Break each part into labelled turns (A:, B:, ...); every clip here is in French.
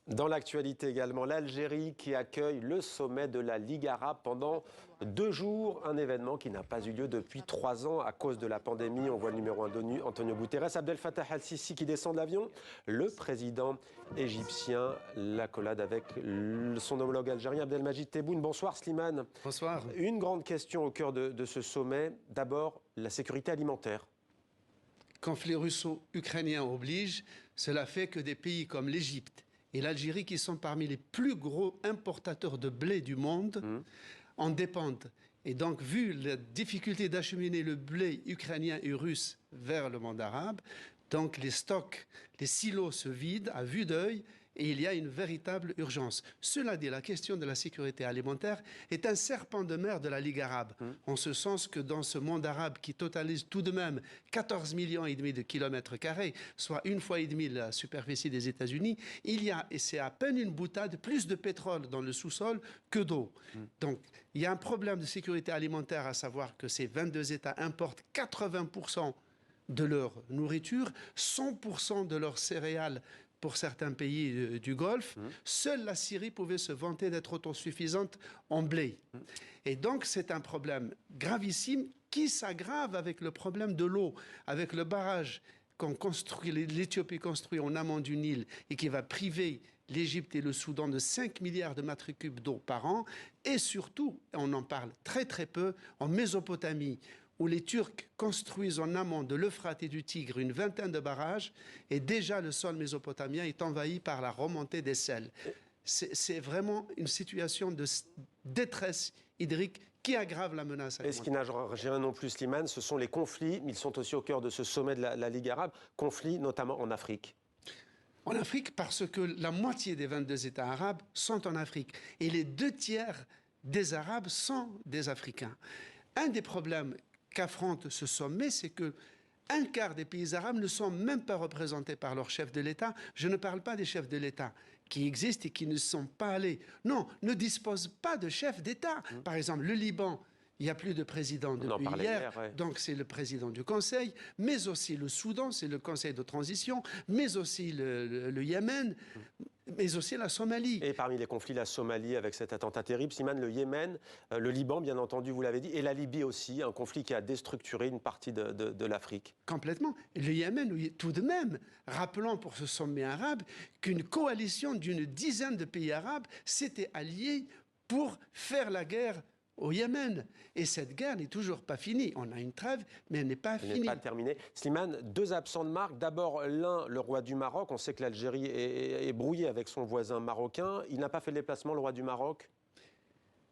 A: Dans l'actualité également, l'Algérie qui accueille le sommet de la Ligue arabe pendant 2 jours, un événement qui n'a pas eu lieu depuis 3 ans à cause de la pandémie. On voit le numéro 1 d'ONU, Antonio Guterres, Abdel Fattah al-Sisi qui descend de l'avion, le président égyptien, l'accolade avec son homologue algérien Abdelmajid Tebboune. Bonsoir Slimane.
B: Bonsoir.
A: Une grande question au cœur de ce sommet, d'abord la sécurité alimentaire.
B: Conflit russo-ukrainien oblige, cela fait que des pays comme l'Égypte et l'Algérie, qui sont parmi les plus gros importateurs de blé du monde, en dépendent. Et donc, vu la difficulté d'acheminer le blé ukrainien et russe vers le monde arabe, donc les stocks, les silos se vident à vue d'œil et il y a une véritable urgence. Cela dit, la question de la sécurité alimentaire est un serpent de mer de la Ligue arabe, en ce sens que dans ce monde arabe qui totalise tout de même 14,5 millions de kilomètres carrés, soit 1,5 fois la superficie des États-Unis, il y a, et c'est à peine une boutade, plus de pétrole dans le sous-sol que d'eau. Donc, il y a un problème de sécurité alimentaire, à savoir que ces 22 États importent 80% de leur nourriture, 100% de leurs céréales pour certains pays du Golfe. Seule la Syrie pouvait se vanter d'être autosuffisante en blé. Et donc c'est un problème gravissime qui s'aggrave avec le problème de l'eau, avec le barrage l'Éthiopie construit en amont du Nil et qui va priver l'Égypte et le Soudan de 5 milliards de mètres cubes d'eau par an. Et surtout, on en parle très très peu, en Mésopotamie, où les Turcs construisent en amont de l'Euphrate et du Tigre une vingtaine de barrages, et déjà le sol mésopotamien est envahi par la remontée des sels. C'est vraiment une situation de détresse hydrique qui aggrave la menace alimentaire.
A: Et ce qui n'a rien non plus, Slimane, ce sont les conflits. Ils sont aussi au cœur de ce sommet de la Ligue arabe, conflits notamment en Afrique.
B: En Afrique, parce que la moitié des 22 États arabes sont en Afrique, et les 2 tiers des Arabes sont des Africains. Un des problèmes qu'affronte ce sommet, c'est que un quart des pays arabes ne sont même pas représentés par leur chef de l'État. Je ne parle pas des chefs de l'État qui existent et qui ne sont pas allés. Non, ne disposent pas de chef d'État. Par exemple, le Liban, il n'y a plus de président depuis hier, donc c'est le président du Conseil, mais aussi le Soudan, c'est le Conseil de transition, mais aussi le Yémen, mais aussi la Somalie.
A: Et parmi les conflits, la Somalie avec cet attentat terrible, Slimane, le Yémen, le Liban, bien entendu, vous l'avez dit, et la Libye aussi, un conflit qui a déstructuré une partie de l'Afrique.
B: Complètement. Le Yémen, tout de même, rappelons pour ce sommet arabe qu'une coalition d'une dizaine de pays arabes s'était alliée pour faire la guerre au Yémen. Et cette guerre n'est toujours pas finie. On a une trêve, mais elle n'est pas finie. Elle n'est
A: pas terminée. Slimane, 2 absents de marque. D'abord, l'un, le roi du Maroc. On sait que l'Algérie est brouillée avec son voisin marocain. Il n'a pas fait le déplacement, le roi du Maroc?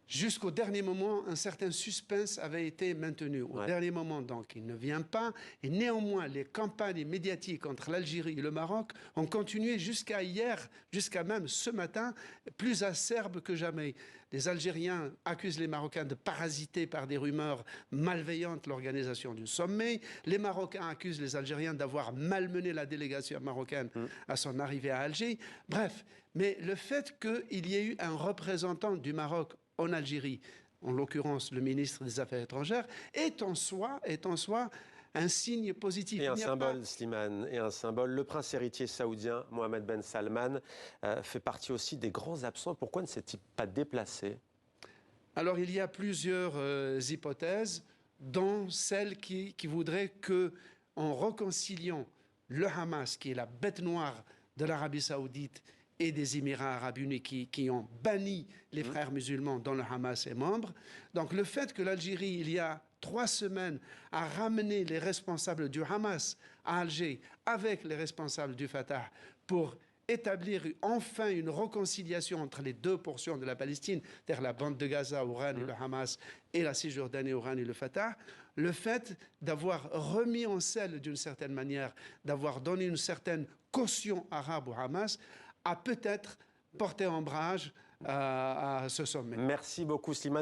B: Jusqu'au dernier moment, un certain suspense avait été maintenu. Au dernier moment, donc, il ne vient pas. Et néanmoins, les campagnes médiatiques entre l'Algérie et le Maroc ont continué jusqu'à hier, jusqu'à même ce matin, plus acerbes que jamais. Les Algériens accusent les Marocains de parasiter par des rumeurs malveillantes l'organisation du sommet. Les Marocains accusent les Algériens d'avoir malmené la délégation marocaine à son arrivée à Alger. Bref, mais le fait qu'il y ait eu un représentant du Maroc en Algérie, en l'occurrence le ministre des Affaires étrangères, est en soi un signe positif.
A: Et un symbole, Slimane, et un symbole. Le prince héritier saoudien, Mohammed Ben Salman, fait partie aussi des grands absents. Pourquoi ne s'est-il pas déplacé?
B: Alors, il y a plusieurs hypothèses, dont celle qui voudrait que, en réconciliant le Hamas, qui est la bête noire de l'Arabie saoudite, et des Émirats arabes unis qui ont banni les frères musulmans dont le Hamas est membre. Donc le fait que l'Algérie, il y a 3 semaines, a ramené les responsables du Hamas à Alger avec les responsables du Fatah pour établir enfin une réconciliation entre les 2 portions de la Palestine, c'est-à-dire la bande de Gaza, Oran et le Hamas, et la Cisjordanie, Oran et le Fatah, le fait d'avoir remis en selle d'une certaine manière, d'avoir donné une certaine caution arabe au Hamas, a peut-être porté ombrage à ce sommet.
A: Merci beaucoup, Slimane.